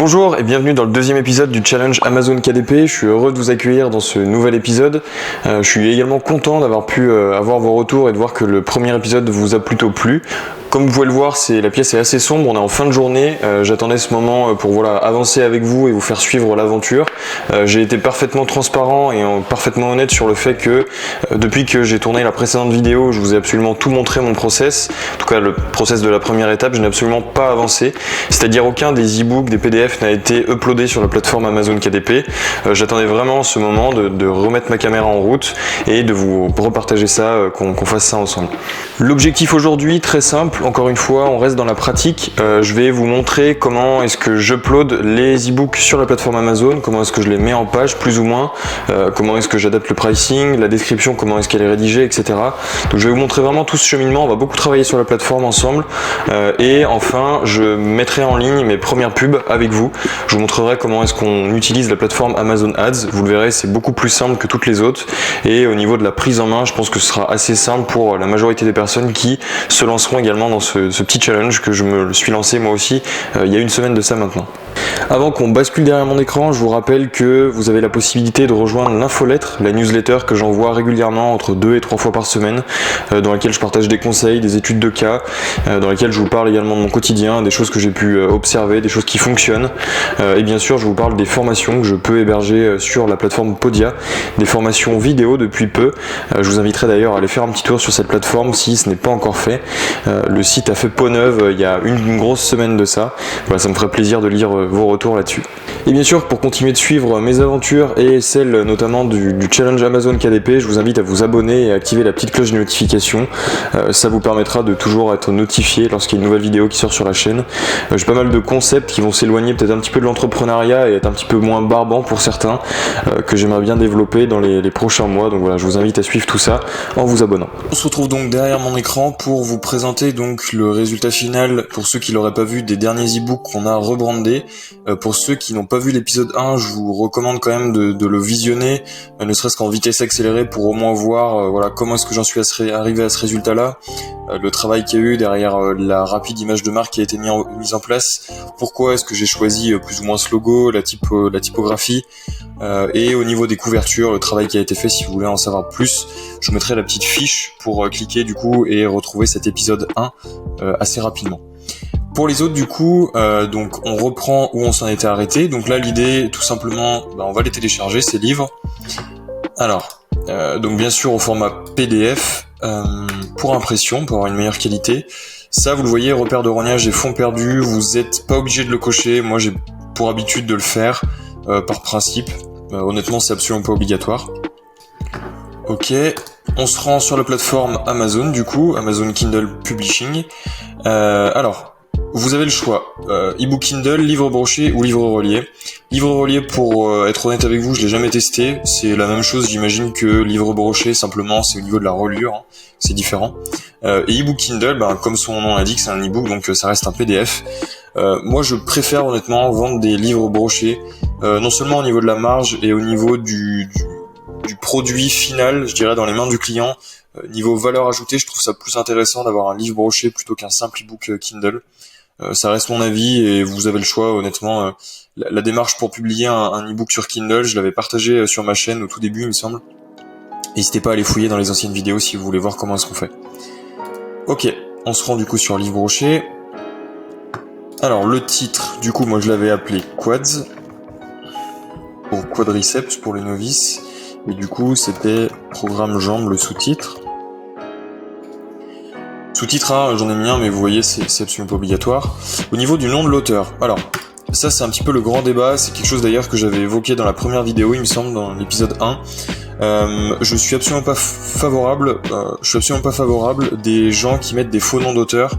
Bonjour et bienvenue dans le deuxième épisode du challenge Amazon KDP. Je suis heureux de vous accueillir dans ce nouvel épisode. Je suis également content d'avoir pu avoir vos retours et de voir que le premier épisode vous a plutôt plu. Comme vous pouvez le voir, la pièce est assez sombre, on est en fin de journée. J'attendais ce moment pour avancer avec vous et vous faire suivre l'aventure. J'ai été parfaitement transparent et parfaitement honnête sur le fait que depuis que j'ai tourné la précédente vidéo, je vous ai absolument tout montré mon process. En tout cas, le process de la première étape, je n'ai absolument pas avancé. C'est-à-dire aucun des e-books, des PDF n'a été uploadé sur la plateforme Amazon KDP. J'attendais vraiment ce moment de remettre ma caméra en route et de vous repartager ça, qu'on fasse ça ensemble. L'objectif aujourd'hui, très simple. Encore une fois, on reste dans la pratique. Je vais vous montrer comment est-ce que j'upload les e-books sur la plateforme Amazon, comment est-ce que je les mets en page plus ou moins, comment est-ce que j'adapte le pricing, la description, comment est-ce qu'elle est rédigée, etc. Donc je vais vous montrer vraiment tout ce cheminement. On va beaucoup travailler sur la plateforme ensemble. Et enfin, je mettrai en ligne mes premières pubs avec vous. Je vous montrerai comment est-ce qu'on utilise la plateforme Amazon Ads. Vous le verrez, c'est beaucoup plus simple que toutes les autres. Et au niveau de la prise en main, je pense que ce sera assez simple pour la majorité des personnes qui se lanceront également dans ce petit challenge que je me suis lancé moi aussi il y a une semaine de ça maintenant. Avant qu'on bascule derrière mon écran, je vous rappelle que vous avez la possibilité de rejoindre l'infolettre, la newsletter que j'envoie régulièrement entre 2 et 3 fois par semaine, dans laquelle je partage des conseils, des études de cas, dans laquelle je vous parle également de mon quotidien, des choses que j'ai pu observer, des choses qui fonctionnent, et bien sûr je vous parle des formations que je peux héberger sur la plateforme Podia, des formations vidéo depuis peu. Je vous inviterai d'ailleurs à aller faire un petit tour sur cette plateforme si ce n'est pas encore fait. Le site a fait peau neuve il y a une grosse semaine de ça. Voilà, ça me ferait plaisir de lire vos retours là-dessus. Et bien sûr, pour continuer de suivre mes aventures et celles notamment du challenge Amazon KDP, je vous invite à vous abonner et à activer la petite cloche de notification. Ça vous permettra de toujours être notifié lorsqu'il y a une nouvelle vidéo qui sort sur la chaîne. J'ai pas mal de concepts qui vont s'éloigner peut-être un petit peu de l'entrepreneuriat et être un petit peu moins barbant pour certains, que j'aimerais bien développer dans les prochains mois. Donc voilà, je vous invite à suivre tout ça en vous abonnant. On se retrouve donc derrière mon écran pour vous présenter donc le résultat final pour ceux qui l'auraient pas vu des derniers e-books qu'on a rebrandés. Pour ceux qui n'ont pas vu l'épisode 1, je vous recommande quand même de le visionner, ne serait-ce qu'en vitesse accélérée pour au moins voir comment est-ce que j'en suis arrivé à ce résultat-là, le travail qu'il y a eu derrière la rapide image de marque qui a été mise en place, pourquoi est-ce que j'ai choisi plus ou moins ce logo, la typographie, et au niveau des couvertures, le travail qui a été fait. Si vous voulez en savoir plus, je mettrai la petite fiche pour cliquer du coup et retrouver cet épisode 1 assez rapidement. Pour les autres du coup, donc on reprend où on s'en était arrêté. Donc là l'idée tout simplement, on va les télécharger ces livres. Alors, donc bien sûr au format PDF pour impression, pour avoir une meilleure qualité. Ça vous le voyez, repère de rognage et fond perdu, vous n'êtes pas obligé de le cocher. Moi j'ai pour habitude de le faire par principe. Honnêtement c'est absolument pas obligatoire. Ok, on se rend sur la plateforme Amazon du coup, Amazon Kindle Publishing. Alors, vous avez le choix, e-book Kindle, livre broché ou livre relié. Livre relié, pour être honnête avec vous, je l'ai jamais testé. C'est la même chose, j'imagine, que livre broché, simplement c'est au niveau de la reliure, hein, c'est différent. Et e-book Kindle, comme son nom l'indique, c'est un e-book, donc ça reste un PDF. Moi je préfère honnêtement vendre des livres brochés, non seulement au niveau de la marge et au niveau du produit final, je dirais, dans les mains du client. Niveau valeur ajoutée, je trouve ça plus intéressant d'avoir un livre broché plutôt qu'un simple e-book Kindle. Ça reste mon avis et vous avez le choix. Honnêtement, la démarche pour publier un e-book sur Kindle, je l'avais partagé sur ma chaîne au tout début, il me semble. N'hésitez pas à aller fouiller dans les anciennes vidéos si vous voulez voir comment est-ce qu'on fait. Ok, on se rend du coup sur livre broché. Alors le titre, du coup moi je l'avais appelé Quads, pour quadriceps pour les novices, et du coup c'était programme jambes le sous-titre. Sous-titre A, j'en ai mis un, mais vous voyez, c'est absolument pas obligatoire. Au niveau du nom de l'auteur, alors, ça c'est un petit peu le grand débat, c'est quelque chose d'ailleurs que j'avais évoqué dans la première vidéo, il me semble, dans l'épisode 1. Je suis absolument pas favorable des gens qui mettent des faux noms d'auteurs,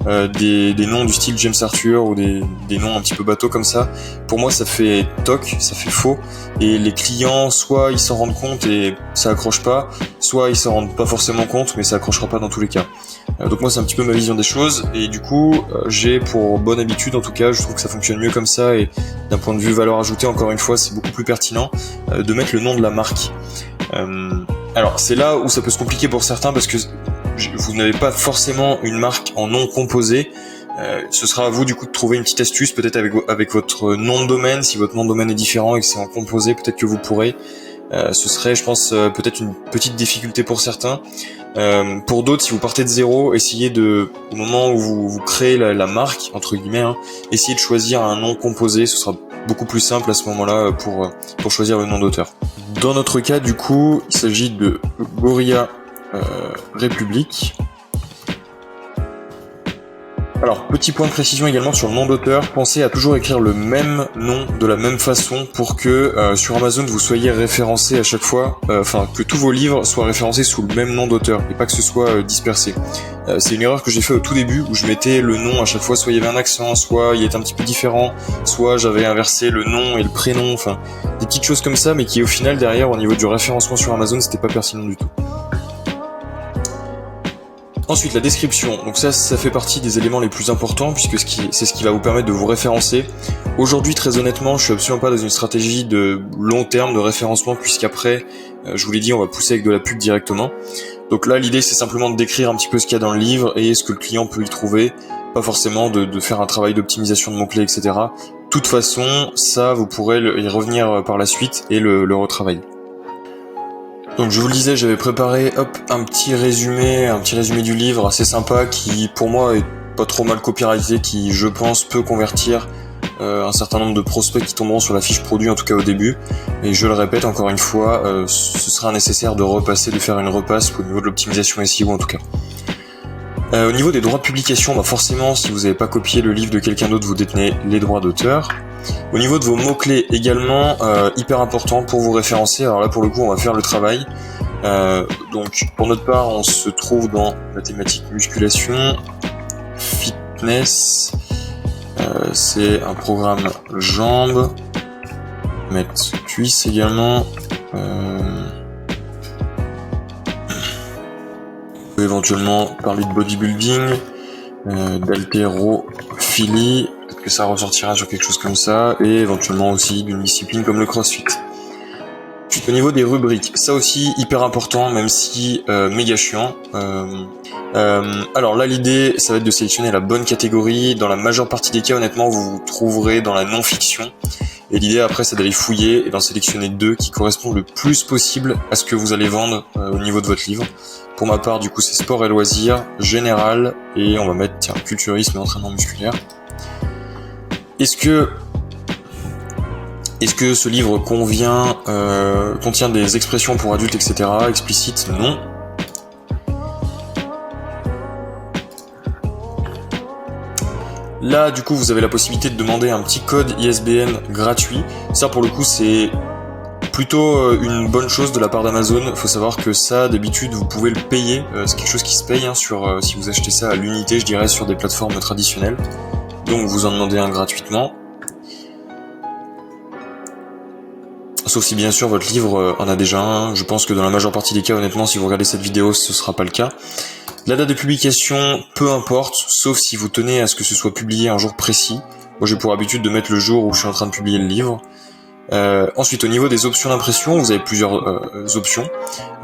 des noms du style James Arthur ou des noms un petit peu bateaux comme ça. Pour moi ça fait toc, ça fait faux, et les clients soit ils s'en rendent compte et ça accroche pas, soit ils s'en rendent pas forcément compte mais ça accrochera pas dans tous les cas. Donc moi c'est un petit peu ma vision des choses, et du coup j'ai pour bonne habitude, en tout cas je trouve que ça fonctionne mieux comme ça, et d'un point de vue valeur ajoutée, encore une fois c'est beaucoup plus pertinent de mettre le nom de la marque. Alors c'est là où ça peut se compliquer pour certains, parce que vous n'avez pas forcément une marque en nom composé, Ce sera à vous du coup de trouver une petite astuce, peut-être avec votre nom de domaine. Si votre nom de domaine est différent et que c'est en composé, peut-être que vous pourrez. Ce serait, je pense, peut-être une petite difficulté pour certains. Pour d'autres, si vous partez de zéro, essayez au moment où vous créez la marque, entre guillemets, essayez de choisir un nom composé. Ce sera beaucoup plus simple à ce moment-là pour choisir le nom d'auteur. Dans notre cas, du coup, il s'agit de Gorilla République. Alors, petit point de précision également sur le nom d'auteur, pensez à toujours écrire le même nom de la même façon pour que sur Amazon vous soyez référencé à chaque fois, que tous vos livres soient référencés sous le même nom d'auteur et pas que ce soit dispersé. C'est une erreur que j'ai fait au tout début où je mettais le nom à chaque fois, soit il y avait un accent, soit il était un petit peu différent, soit j'avais inversé le nom et le prénom, enfin des petites choses comme ça mais qui au final derrière au niveau du référencement sur Amazon c'était pas pertinent du tout. Ensuite, la description. Donc ça fait partie des éléments les plus importants puisque c'est ce qui va vous permettre de vous référencer. Aujourd'hui, très honnêtement, je suis absolument pas dans une stratégie de long terme de référencement puisqu'après, je vous l'ai dit, on va pousser avec de la pub directement. Donc là, l'idée, c'est simplement de décrire un petit peu ce qu'il y a dans le livre et ce que le client peut y trouver. Pas forcément de faire un travail d'optimisation de mots-clés, etc. De toute façon, ça, vous pourrez y revenir par la suite et le retravailler. Donc je vous le disais, j'avais préparé un petit résumé du livre assez sympa qui pour moi est pas trop mal copyrighté, qui je pense peut convertir un certain nombre de prospects qui tomberont sur la fiche produit, en tout cas au début. Et je le répète encore une fois, ce sera nécessaire de faire une repasse au niveau de l'optimisation SEO en tout cas. Au niveau des droits de publication, forcément si vous n'avez pas copié le livre de quelqu'un d'autre, vous détenez les droits d'auteur. Au niveau de vos mots-clés également, hyper important pour vous référencer. Alors là pour le coup on va faire le travail. Donc pour notre part on se trouve dans la thématique musculation, fitness, c'est un programme jambes, mettre cuisses également. On peut éventuellement parler de bodybuilding, d'haltérophilie, peut-être que ça ressortira sur quelque chose comme ça, et éventuellement aussi d'une discipline comme le crossfit. Au niveau des rubriques, ça aussi hyper important, même si méga chiant. Alors là l'idée ça va être de sélectionner la bonne catégorie. Dans la majeure partie des cas honnêtement vous vous trouverez dans la non-fiction. Et l'idée après c'est d'aller fouiller et d'en sélectionner 2 qui correspondent le plus possible à ce que vous allez vendre au niveau de votre livre. Pour ma part du coup c'est sport et loisirs, général et on va mettre culturisme et entraînement musculaire. Est-ce que ce livre contient des expressions pour adultes, etc. explicites? Non. Là, du coup, vous avez la possibilité de demander un petit code ISBN gratuit. Ça, pour le coup, c'est plutôt une bonne chose de la part d'Amazon. Il faut savoir que ça, d'habitude, vous pouvez le payer. C'est quelque chose qui se paye si vous achetez ça à l'unité, je dirais, sur des plateformes traditionnelles. Donc, vous en demandez un gratuitement. Sauf si bien sûr votre livre en a déjà un. Je pense que dans la majeure partie des cas, honnêtement, si vous regardez cette vidéo, ce sera pas le cas. La date de publication, peu importe, sauf si vous tenez à ce que ce soit publié un jour précis. Moi j'ai pour habitude de mettre le jour où je suis en train de publier le livre. Ensuite, au niveau des options d'impression, vous avez plusieurs options.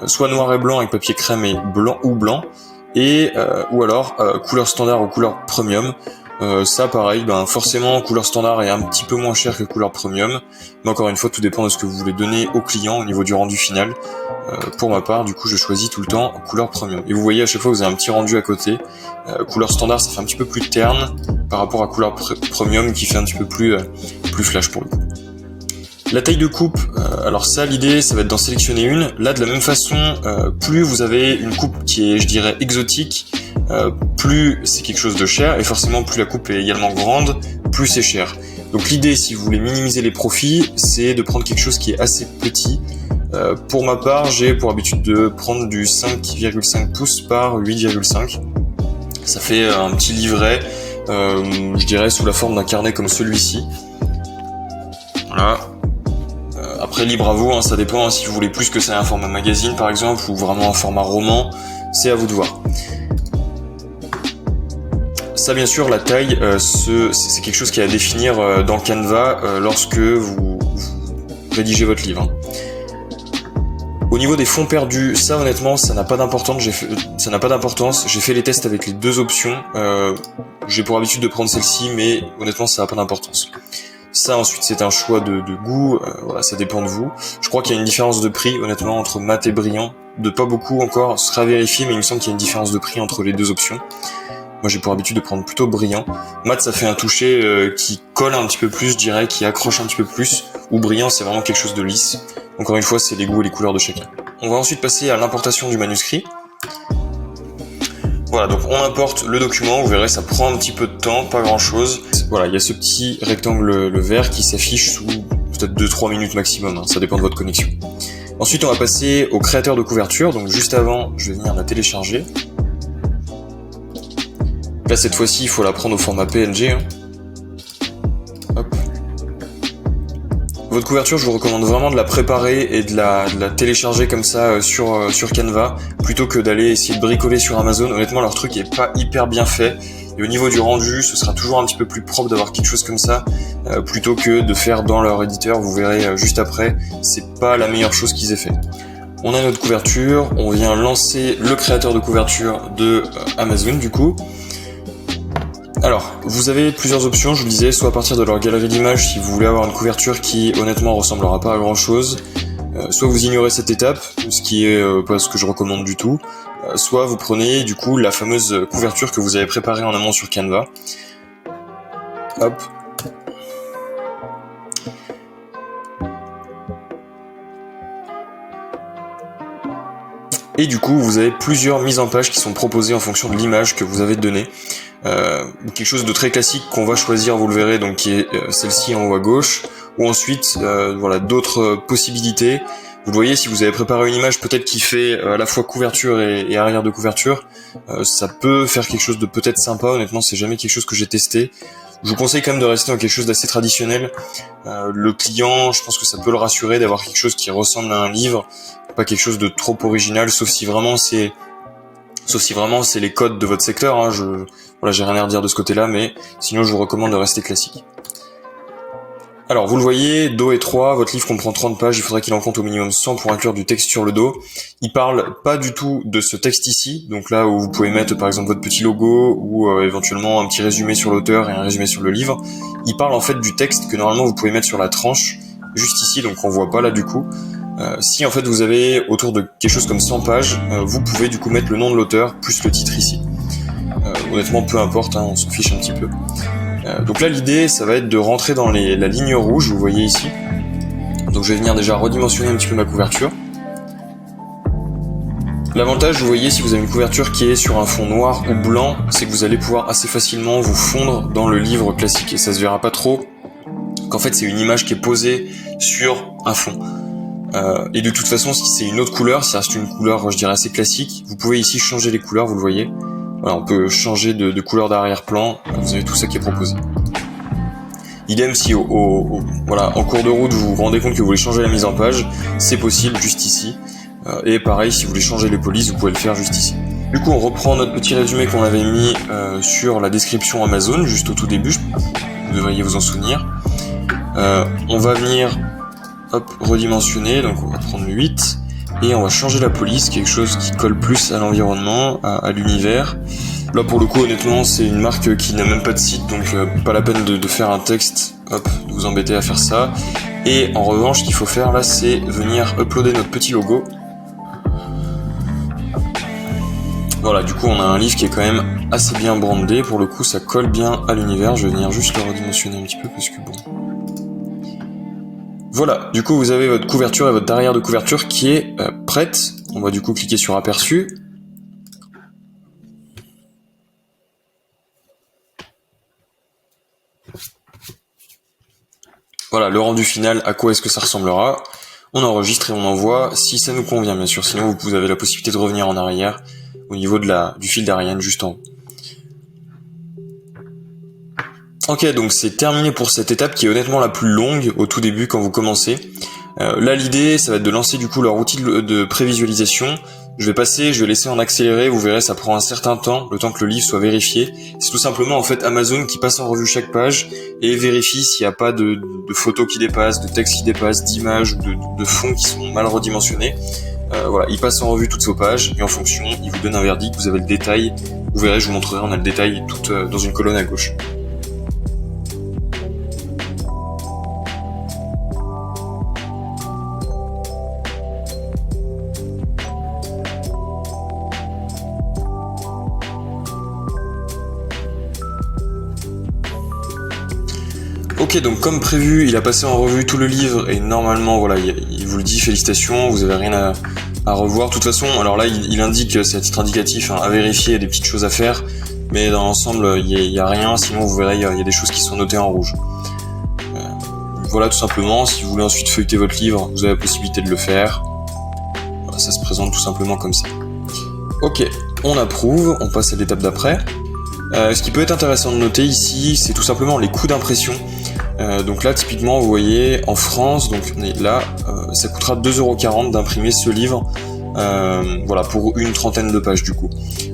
Soit noir et blanc avec papier crème et blanc ou blanc. Ou alors couleur standard ou couleur premium. Ça pareil, forcément couleur standard est un petit peu moins cher que couleur premium, mais encore une fois tout dépend de ce que vous voulez donner au client au niveau du rendu final. Pour ma part du coup je choisis tout le temps couleur premium. Et vous voyez à chaque fois vous avez un petit rendu à côté. Couleur standard ça fait un petit peu plus terne par rapport à couleur premium qui fait un petit peu plus flash pour le coup. La taille de coupe, alors ça l'idée ça va être d'en sélectionner une. Là de la même façon, plus vous avez une coupe qui est je dirais exotique, plus c'est quelque chose de cher et forcément plus la coupe est également grande, plus c'est cher. Donc l'idée si vous voulez minimiser les profits, c'est de prendre quelque chose qui est assez petit. Pour ma part, j'ai pour habitude de prendre du 5,5 pouces par 8,5. Ça fait un petit livret, je dirais sous la forme d'un carnet comme celui-ci. Voilà. Après libre à vous, ça dépend si vous voulez plus que ça un format magazine par exemple ou vraiment un format roman, c'est à vous de voir. Ça bien sûr la taille, c'est quelque chose qui est à définir dans Canva lorsque vous rédigez votre livre. Au niveau des fonds perdus, ça honnêtement, ça n'a pas d'importance. J'ai fait les tests avec les deux options. J'ai pour habitude de prendre celle-ci, mais honnêtement, ça n'a pas d'importance. Ça ensuite, c'est un choix de goût. Voilà, ça dépend de vous. Je crois qu'il y a une différence de prix, honnêtement, entre mat et brillant. De pas beaucoup encore, ce sera vérifié, mais il me semble qu'il y a une différence de prix entre les deux options. Moi, j'ai pour habitude de prendre plutôt brillant. Mat, ça fait un toucher qui colle un petit peu plus, je dirais, qui accroche un petit peu plus. Ou brillant, c'est vraiment quelque chose de lisse. Encore une fois, c'est les goûts et les couleurs de chacun. On va ensuite passer à l'importation du manuscrit. Voilà, donc on importe le document, vous verrez, ça prend un petit peu de temps, pas grand chose. Voilà, il y a ce petit rectangle vert qui s'affiche sous peut-être 2-3 minutes maximum, hein, ça dépend de votre connexion. Ensuite, on va passer au créateur de couverture, donc juste avant, je vais venir la télécharger. Là, cette fois-ci, il faut la prendre au format PNG. Hein. Hop. Votre couverture, je vous recommande vraiment de la préparer et de la télécharger comme ça sur Canva, plutôt que d'aller essayer de bricoler sur Amazon. Honnêtement, leur truc est pas hyper bien fait. Et au niveau du rendu, ce sera toujours un petit peu plus propre d'avoir quelque chose comme ça, plutôt que de faire dans leur éditeur. Vous verrez juste après, c'est pas la meilleure chose qu'ils aient fait. On a notre couverture, on vient lancer le créateur de couverture de Amazon du coup. Alors, vous avez plusieurs options, je vous le disais, soit à partir de leur galerie d'images si vous voulez avoir une couverture qui honnêtement ressemblera pas à grand chose, soit vous ignorez cette étape, ce qui est pas ce que je recommande du tout, soit vous prenez du coup la fameuse couverture que vous avez préparée en amont sur Canva. Hop. Et du coup, vous avez plusieurs mises en page qui sont proposées en fonction de l'image que vous avez donnée. Quelque chose de très classique qu'on va choisir, vous le verrez, donc qui est celle-ci en haut à gauche, ou ensuite voilà d'autres possibilités. Vous le voyez, si vous avez préparé une image peut-être qui fait à la fois couverture et arrière de couverture, ça peut faire quelque chose de peut-être sympa. Honnêtement, c'est jamais quelque chose que j'ai testé. Je vous conseille quand même de rester dans quelque chose d'assez traditionnel. Le client, je pense que ça peut le rassurer d'avoir quelque chose qui ressemble à un livre, pas quelque chose de trop original, sauf si vraiment c'est les codes de votre secteur. Hein. Voilà, j'ai rien à redire de ce côté-là, mais sinon je vous recommande de rester classique. Alors, vous le voyez, dos étroit, votre livre comprend 30 pages, il faudra qu'il en compte au minimum 100 pour inclure du texte sur le dos. Il parle pas du tout de ce texte ici, donc là où vous pouvez mettre par exemple votre petit logo ou éventuellement un petit résumé sur l'auteur et un résumé sur le livre. Il parle en fait du texte que normalement vous pouvez mettre sur la tranche, juste ici, donc on voit pas là du coup. Si en fait vous avez autour de quelque chose comme 100 pages, vous pouvez du coup mettre le nom de l'auteur plus le titre ici. Honnêtement, peu importe, hein, on s'en fiche un petit peu. Donc là, l'idée, ça va être de rentrer dans la ligne rouge, vous voyez ici. Donc je vais venir déjà redimensionner un petit peu ma couverture. L'avantage, vous voyez, si vous avez une couverture qui est sur un fond noir ou blanc, c'est que vous allez pouvoir assez facilement vous fondre dans le livre classique. Et ça se verra pas trop qu'en fait, c'est une image qui est posée sur un fond. Et de toute façon, si c'est une autre couleur, si ça reste une couleur, je dirais, assez classique, vous pouvez ici changer les couleurs, vous le voyez. Voilà, on peut changer de couleur d'arrière-plan, vous avez tout ça qui est proposé. Idem si voilà, en cours de route vous vous rendez compte que vous voulez changer la mise en page, c'est possible juste ici. Et pareil, si vous voulez changer les polices, vous pouvez le faire juste ici. Du coup, on reprend notre petit résumé qu'on avait mis sur la description Amazon, juste au tout début, vous devriez vous en souvenir. On va venir redimensionner, donc on va prendre le 8. Et on va changer la police, quelque chose qui colle plus à l'environnement, à l'univers. Là pour le coup honnêtement c'est une marque qui n'a même pas de site, donc pas la peine de faire un texte, de vous embêter à faire ça. Et en revanche ce qu'il faut faire là c'est venir uploader notre petit logo. Voilà, du coup on a un livre qui est quand même assez bien brandé, pour le coup ça colle bien à l'univers. Je vais venir juste le redimensionner un petit peu parce que bon... Voilà, du coup vous avez votre couverture et votre arrière de couverture qui est prête. On va du coup cliquer sur aperçu. Voilà, le rendu final, à quoi est-ce que ça ressemblera. On enregistre et on envoie si ça nous convient bien sûr. Sinon vous avez la possibilité de revenir en arrière au niveau du fil d'Ariane juste en haut. Ok, donc c'est terminé pour cette étape qui est honnêtement la plus longue au tout début quand vous commencez. Là l'idée ça va être de lancer du coup leur outil de prévisualisation. Je vais laisser en accéléré, vous verrez ça prend un certain temps, le temps que le livre soit vérifié. C'est tout simplement en fait Amazon qui passe en revue chaque page et vérifie s'il n'y a pas de photos qui dépassent, de textes qui dépassent, d'images, de fonds qui sont mal redimensionnés. Voilà, il passe en revue toutes vos pages et en fonction, il vous donne un verdict. Vous avez le détail. Vous verrez, je vous montrerai, on a le détail tout dans une colonne à gauche. Ok, donc comme prévu, il a passé en revue tout le livre et normalement, voilà, il vous le dit, félicitations, vous avez rien à revoir. De toute façon, alors là, il indique, c'est à titre indicatif, hein, à vérifier, il y a des petites choses à faire, mais dans l'ensemble, il y a rien. Sinon, vous verrez, il y a des choses qui sont notées en rouge. Voilà, tout simplement. Si vous voulez ensuite feuilleter votre livre, vous avez la possibilité de le faire. Voilà, ça se présente tout simplement comme ça. Ok, on approuve, on passe à l'étape d'après. Ce qui peut être intéressant de noter ici, c'est tout simplement les coûts d'impression. Donc là, typiquement, vous voyez, en France, donc on est là, ça coûtera 2,40€ d'imprimer ce livre, voilà, pour une trentaine de pages du coup.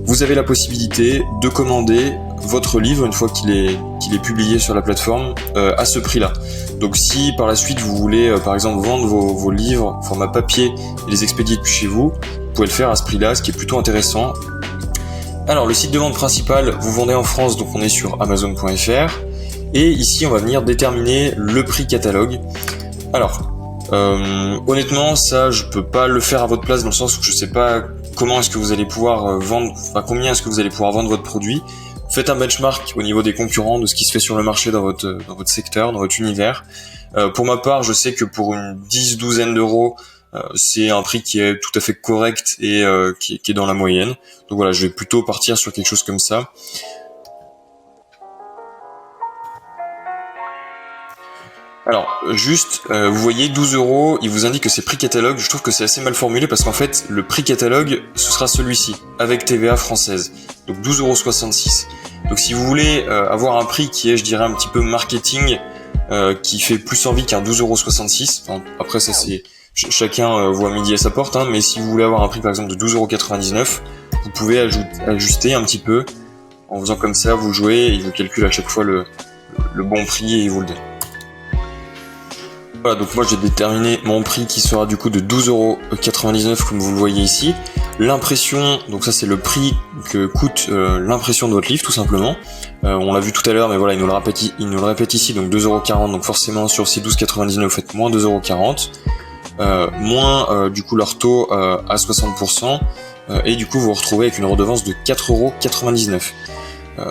Vous avez la possibilité de commander votre livre une fois qu'il est publié sur la plateforme à ce prix-là. Donc si par la suite vous voulez, par exemple, vendre vos livres format papier et les expédier depuis chez vous, vous pouvez le faire à ce prix-là, ce qui est plutôt intéressant. Alors le site de vente principal, vous vendez en France, donc on est sur Amazon.fr. Et ici, on va venir déterminer le prix catalogue. Alors, honnêtement, ça, je peux pas le faire à votre place dans le sens où je sais pas comment est-ce que vous allez pouvoir vendre, enfin combien est-ce que vous allez pouvoir vendre votre produit. Faites un benchmark au niveau des concurrents, de ce qui se fait sur le marché dans votre secteur, dans votre univers. Pour ma part, je sais que pour une douzaine d'euros, c'est un prix qui est tout à fait correct et qui est dans la moyenne. Donc voilà, je vais plutôt partir sur quelque chose comme ça. Alors, juste, vous voyez 12€, il vous indique que c'est prix catalogue. Je trouve que c'est assez mal formulé parce qu'en fait, le prix catalogue, ce sera celui-ci, avec TVA française. Donc 12,66€. Donc si vous voulez avoir un prix qui est, je dirais, un petit peu marketing, qui fait plus envie qu'un 12,66€, enfin, après ça c'est... Chacun voit midi à sa porte, hein, mais si vous voulez avoir un prix par exemple de 12,99€, vous pouvez ajuster un petit peu. En faisant comme ça, vous jouez et il vous calcule à chaque fois le bon prix et il vous le donne. Voilà, donc moi j'ai déterminé mon prix qui sera du coup de 12,99€ comme vous le voyez ici. L'impression, donc ça c'est le prix que coûte l'impression de votre livre tout simplement. On l'a vu tout à l'heure, mais voilà, il nous le répète ici, donc 2,40€, donc forcément sur ces 12,99€ vous faites moins 2,40€. Moins du coup leur taux à 60%, et du coup vous vous retrouvez avec une redevance de 4,99€.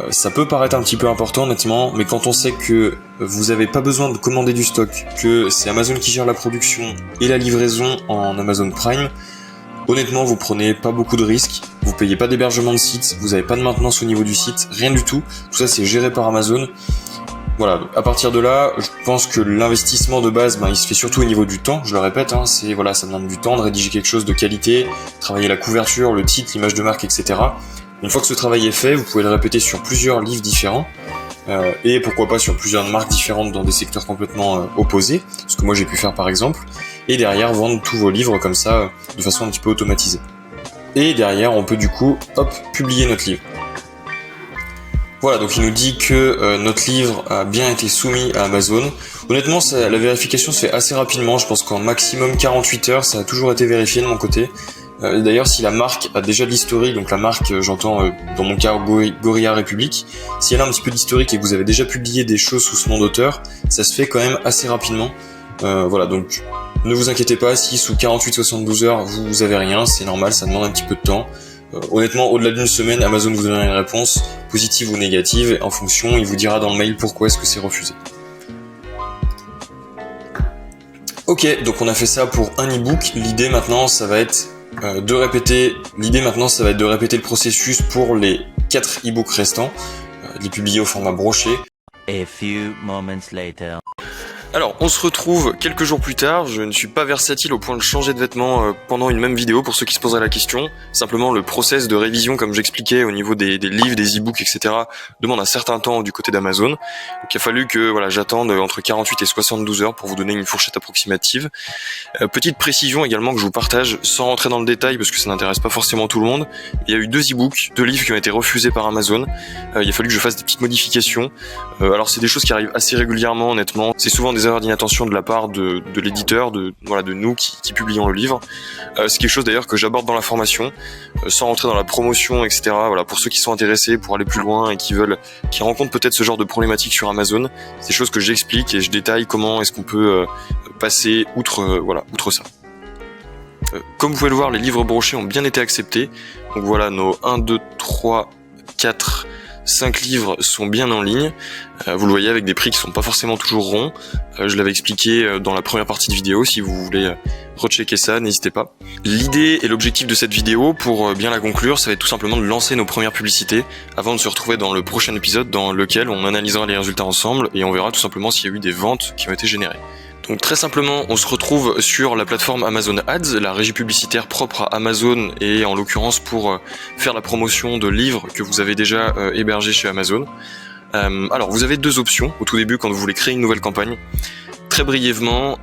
Ça peut paraître un petit peu important honnêtement, mais quand on sait que vous n'avez pas besoin de commander du stock, que c'est Amazon qui gère la production et la livraison en Amazon Prime, honnêtement vous prenez pas beaucoup de risques, vous payez pas d'hébergement de site, vous n'avez pas de maintenance au niveau du site, rien du tout, tout ça c'est géré par Amazon. Voilà, à partir de là, je pense que l'investissement de base, il se fait surtout au niveau du temps, je le répète, hein, ça demande du temps de rédiger quelque chose de qualité, travailler la couverture, le titre, l'image de marque, etc. Une fois que ce travail est fait, vous pouvez le répéter sur plusieurs livres différents, et pourquoi pas sur plusieurs marques différentes dans des secteurs complètement opposés, ce que moi j'ai pu faire par exemple, et derrière vendre tous vos livres comme ça, de façon un petit peu automatisée. Et derrière, on peut du coup, publier notre livre. Voilà, donc il nous dit que notre livre a bien été soumis à Amazon. Honnêtement, la vérification se fait assez rapidement. Je pense qu'en maximum 48 heures, ça a toujours été vérifié de mon côté. D'ailleurs, si la marque a déjà de l'historique, donc la marque, j'entends dans mon cas Gorilla République, si elle a un petit peu d'historique et que vous avez déjà publié des choses sous ce nom d'auteur, ça se fait quand même assez rapidement. Voilà, donc ne vous inquiétez pas si sous 48-72 heures vous avez rien, c'est normal, ça demande un petit peu de temps. Honnêtement, au-delà d'une semaine, Amazon vous donnera une réponse, positive ou négative, en fonction, il vous dira dans le mail pourquoi est-ce que c'est refusé. Ok, donc on a fait ça pour un e-book. L'idée maintenant, ça va être de répéter le processus pour les 4 e-books restants, de les publier au format broché. A few moments later. Alors, on se retrouve quelques jours plus tard. Je ne suis pas versatile au point de changer de vêtements pendant une même vidéo, pour ceux qui se poseraient la question. Simplement, le process de révision, comme j'expliquais, au niveau des livres, des e-books, etc., demande un certain temps du côté d'Amazon. Donc, il a fallu que j'attende entre 48 et 72 heures pour vous donner une fourchette approximative. Petite précision également que je vous partage, sans rentrer dans le détail, parce que ça n'intéresse pas forcément tout le monde. Il y a eu 2 e-books, 2 livres qui ont été refusés par Amazon. Il a fallu que je fasse des petites modifications. Alors, c'est des choses qui arrivent assez régulièrement, honnêtement. C'est souvent des des erreurs d'inattention de la part de l'éditeur, de nous qui publions le livre. C'est quelque chose d'ailleurs que j'aborde dans la formation, sans rentrer dans la promotion, etc. Voilà, pour ceux qui sont intéressés pour aller plus loin et qui rencontrent peut-être ce genre de problématiques sur Amazon, c'est des choses que j'explique et je détaille comment est-ce qu'on peut passer outre ça. Comme vous pouvez le voir, les livres brochés ont bien été acceptés. Donc voilà, nos 1, 2, 3, 4, 5 livres sont bien en ligne. Vous le voyez avec des prix qui sont pas forcément toujours ronds. Je l'avais expliqué dans la première partie de vidéo. Si vous voulez rechecker ça, n'hésitez pas. L'idée et l'objectif de cette vidéo, pour bien la conclure, ça va être tout simplement de lancer nos premières publicités avant de se retrouver dans le prochain épisode dans lequel on analysera les résultats ensemble et on verra tout simplement s'il y a eu des ventes qui ont été générées. Donc très simplement, on se retrouve sur la plateforme Amazon Ads, la régie publicitaire propre à Amazon et en l'occurrence pour faire la promotion de livres que vous avez déjà hébergés chez Amazon. Alors vous avez deux options au tout début quand vous voulez créer une nouvelle campagne. Très brièvement,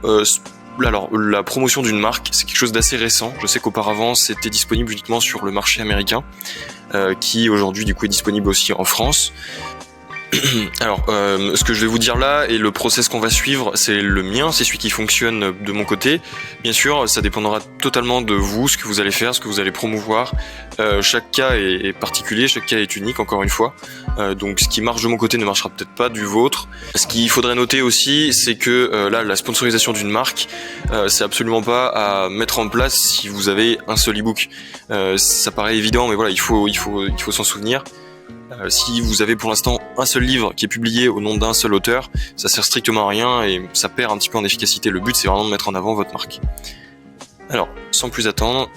la promotion d'une marque, c'est quelque chose d'assez récent. Je sais qu'auparavant c'était disponible uniquement sur le marché américain, qui aujourd'hui du coup est disponible aussi en France. Alors, ce que je vais vous dire là et le process qu'on va suivre, c'est le mien, c'est celui qui fonctionne de mon côté. Bien sûr, ça dépendra totalement de vous, ce que vous allez faire, ce que vous allez promouvoir. Chaque cas est particulier, chaque cas est unique, encore une fois. Donc, ce qui marche de mon côté ne marchera peut-être pas du vôtre. Ce qu'il faudrait noter aussi, c'est que là, la sponsorisation d'une marque, c'est absolument pas à mettre en place si vous avez un seul ebook. Ça paraît évident, mais voilà, il faut s'en souvenir. Si vous avez pour l'instant un seul livre qui est publié au nom d'un seul auteur, ça sert strictement à rien et ça perd un petit peu en efficacité. Le but, c'est vraiment de mettre en avant votre marque. Alors, sans plus attendre,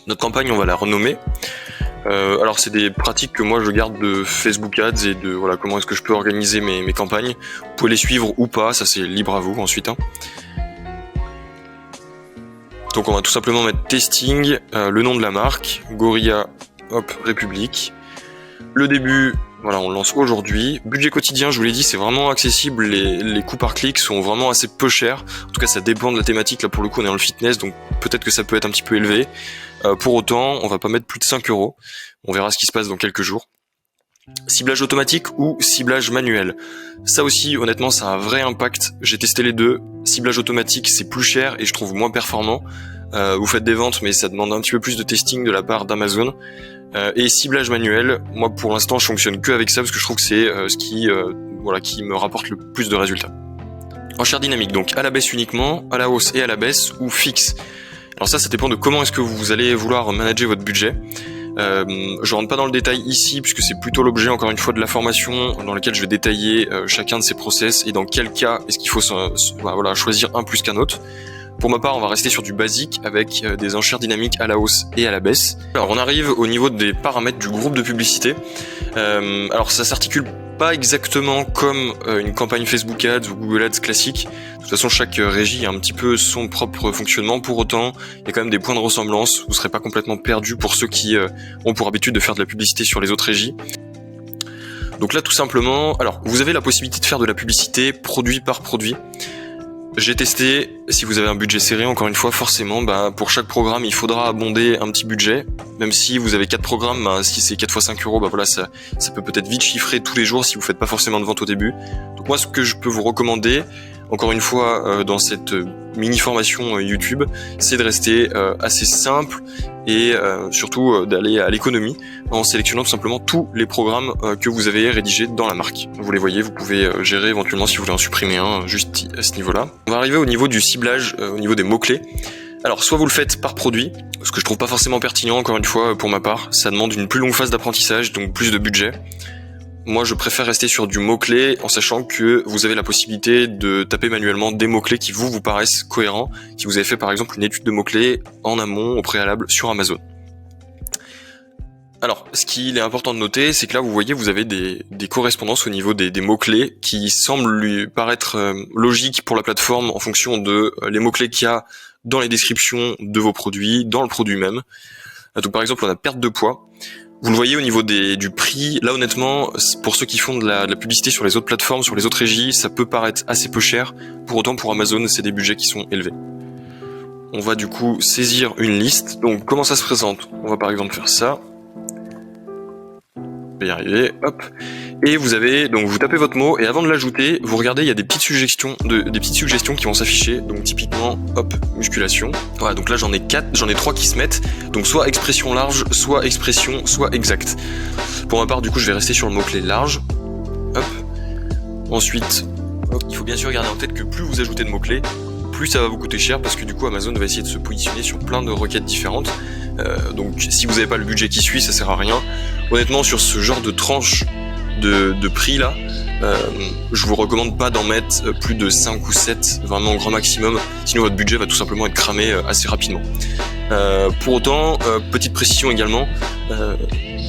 notre campagne, on va la renommer. Alors, c'est des pratiques que moi je garde de Facebook Ads et de comment est-ce que je peux organiser mes campagnes. Vous pouvez les suivre ou pas, ça c'est libre à vous ensuite. Donc, on va tout simplement mettre testing, le nom de la marque, Gorilla. République. Le début, on le lance aujourd'hui. Budget quotidien, je vous l'ai dit, c'est vraiment accessible. Les coûts par clic sont vraiment assez peu chers. En tout cas, ça dépend de la thématique. Là, pour le coup, on est dans le fitness, donc peut-être que ça peut être un petit peu élevé. Pour autant, on va pas mettre plus de 5 €. On verra ce qui se passe dans quelques jours. Ciblage automatique ou ciblage manuel. Ça aussi, honnêtement, ça a un vrai impact. J'ai testé les deux. Ciblage automatique, c'est plus cher et je trouve moins performant. Vous faites des ventes, mais ça demande un petit peu plus de testing de la part d'Amazon. Et ciblage manuel, moi pour l'instant je fonctionne que avec ça parce que je trouve que c'est ce qui me rapporte le plus de résultats. Enchère dynamique, donc à la baisse uniquement, à la hausse et à la baisse ou fixe. Alors ça dépend de comment est-ce que vous allez vouloir manager votre budget. Je rentre pas dans le détail ici puisque c'est plutôt l'objet encore une fois de la formation dans laquelle je vais détailler chacun de ces process et dans quel cas est-ce qu'il faut choisir un plus qu'un autre. Pour ma part, on va rester sur du basique avec des enchères dynamiques à la hausse et à la baisse. Alors on arrive au niveau des paramètres du groupe de publicité. Alors ça s'articule pas exactement comme une campagne Facebook Ads ou Google Ads classique. De toute façon, chaque régie a un petit peu son propre fonctionnement. Pour autant, il y a quand même des points de ressemblance. Vous serez pas complètement perdu pour ceux qui ont pour habitude de faire de la publicité sur les autres régies. Donc là, tout simplement, alors vous avez la possibilité de faire de la publicité produit par produit. J'ai testé, si vous avez un budget serré, encore une fois, forcément, pour chaque programme, il faudra abonder un petit budget. Même si vous avez 4 programmes, si c'est 4 fois 5 €, ça peut peut-être vite chiffrer tous les jours si vous faites pas forcément de vente au début. Donc moi, ce que je peux vous recommander, encore une fois, dans cette mini-formation YouTube, c'est de rester assez simple et surtout d'aller à l'économie en sélectionnant tout simplement tous les programmes que vous avez rédigés dans la marque. Vous les voyez, vous pouvez gérer éventuellement si vous voulez en supprimer un juste à ce niveau-là. On va arriver au niveau du ciblage, au niveau des mots-clés. Alors soit vous le faites par produit, ce que je trouve pas forcément pertinent encore une fois pour ma part, ça demande une plus longue phase d'apprentissage, donc plus de budget. Moi, je préfère rester sur du mot-clé en sachant que vous avez la possibilité de taper manuellement des mots-clés qui vous paraissent cohérents, si vous avez fait par exemple une étude de mots-clés en amont, au préalable, sur Amazon. Alors, ce qu'il est important de noter, c'est que là, vous voyez, vous avez des correspondances au niveau des mots-clés qui semblent lui paraître logiques pour la plateforme en fonction de les mots-clés qu'il y a dans les descriptions de vos produits, dans le produit même. Donc par exemple, on a perte de poids. Vous le voyez au niveau du prix, là honnêtement, pour ceux qui font de la publicité sur les autres plateformes, sur les autres régies, ça peut paraître assez peu cher. Pour autant, pour Amazon, c'est des budgets qui sont élevés. On va du coup saisir une liste. Donc comment ça se présente ? On va par exemple faire ça. je vais y arriver, hop. Et vous tapez votre mot, et avant de l'ajouter, vous regardez, il y a des petites suggestions qui vont s'afficher, donc typiquement, hop, musculation. Voilà, donc là j'en ai 3 qui se mettent, donc soit expression large, soit expression, soit exact. Pour ma part, du coup, je vais rester sur le mot-clé large, hop. Ensuite, il faut bien sûr garder en tête que plus vous ajoutez de mots-clés, plus ça va vous coûter cher, parce que du coup, Amazon va essayer de se positionner sur plein de requêtes différentes. Donc si vous n'avez pas le budget qui suit, ça sert à rien. Honnêtement, sur ce genre de tranche de prix là, je vous recommande pas d'en mettre plus de 5 ou 7, vraiment au grand maximum, sinon votre budget va tout simplement être cramé assez rapidement. Pour autant, petite précision également,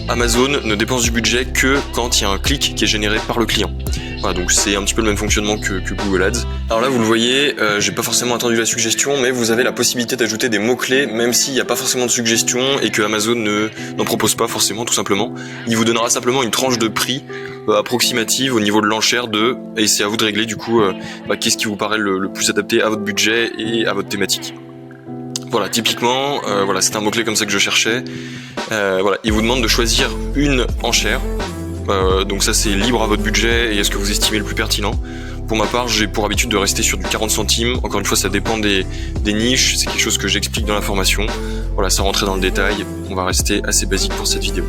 Amazon ne dépense du budget que quand il y a un clic qui est généré par le client. Voilà, donc c'est un petit peu le même fonctionnement que Google Ads. Alors là, vous le voyez, j'ai pas forcément attendu la suggestion, mais vous avez la possibilité d'ajouter des mots-clés, même s'il n'y a pas forcément de suggestion et que Amazon n'en propose pas forcément, tout simplement. Il vous donnera simplement une tranche de prix approximative au niveau de l'enchère et c'est à vous de régler du coup qu'est-ce qui vous paraît le plus adapté à votre budget et à votre thématique. Voilà, typiquement, c'est un mot-clé comme ça que je cherchais. Il vous demande de choisir une enchère. Donc ça c'est libre à votre budget et à ce que vous estimez le plus pertinent. Pour ma part, j'ai pour habitude de rester sur du 40 centimes. Encore une fois, ça dépend des niches. C'est quelque chose que j'explique dans la formation. Voilà, sans rentrer dans le détail, on va rester assez basique pour cette vidéo.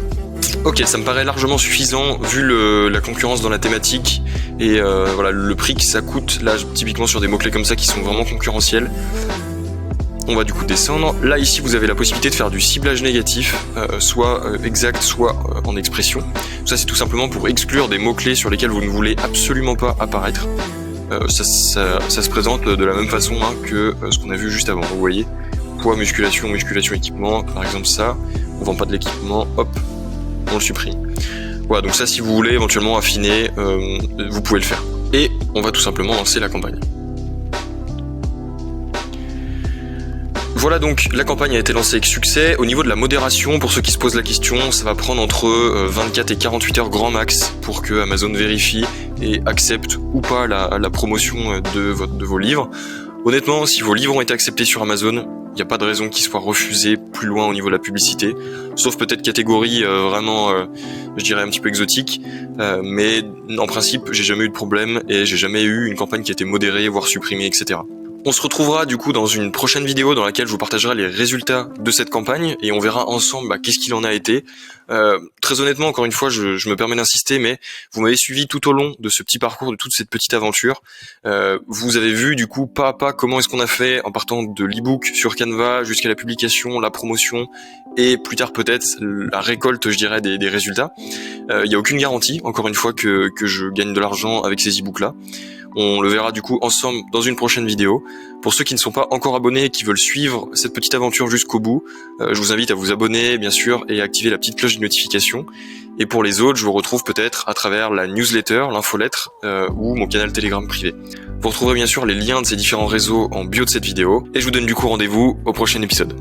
Ok, ça me paraît largement suffisant vu la concurrence dans la thématique et le prix que ça coûte. Là, typiquement sur des mots-clés comme ça qui sont vraiment concurrentiels. On va du coup descendre. Là ici vous avez la possibilité de faire du ciblage négatif, soit exact, soit en expression. Ça c'est tout simplement pour exclure des mots-clés sur lesquels vous ne voulez absolument pas apparaître. Ça se présente de la même façon que ce qu'on a vu juste avant. Vous voyez, poids, musculation, équipement, par exemple ça, on vend pas de l'équipement, hop, on le supprime. Voilà, donc ça si vous voulez éventuellement affiner, vous pouvez le faire. Et on va tout simplement lancer la campagne. Voilà, donc la campagne a été lancée avec succès. Au niveau de la modération, pour ceux qui se posent la question, ça va prendre entre 24 et 48 heures grand max pour que Amazon vérifie et accepte ou pas la promotion de vos livres. Honnêtement, si vos livres ont été acceptés sur Amazon, il n'y a pas de raison qu'ils soient refusés plus loin au niveau de la publicité, sauf peut-être catégorie vraiment, je dirais un petit peu exotique, mais en principe, j'ai jamais eu de problème et j'ai jamais eu une campagne qui a été modérée, voire supprimée, etc. On se retrouvera du coup dans une prochaine vidéo dans laquelle je vous partagerai les résultats de cette campagne et on verra ensemble qu'est-ce qu'il en a été. Très honnêtement, encore une fois, je me permets d'insister, mais vous m'avez suivi tout au long de ce petit parcours, de toute cette petite aventure. Vous avez vu du coup pas à pas comment est-ce qu'on a fait en partant de l'e-book sur Canva jusqu'à la publication, la promotion et plus tard peut-être la récolte, je dirais, des résultats. Il n'y a aucune garantie, encore une fois, que je gagne de l'argent avec ces e-books là. On le verra du coup ensemble dans une prochaine vidéo. Pour ceux qui ne sont pas encore abonnés et qui veulent suivre cette petite aventure jusqu'au bout, je vous invite à vous abonner bien sûr et à activer la petite cloche de notification. Et pour les autres, je vous retrouve peut-être à travers la newsletter, l'infolettre ou mon canal Telegram privé. Vous retrouverez bien sûr les liens de ces différents réseaux en bio de cette vidéo et je vous donne du coup rendez-vous au prochain épisode.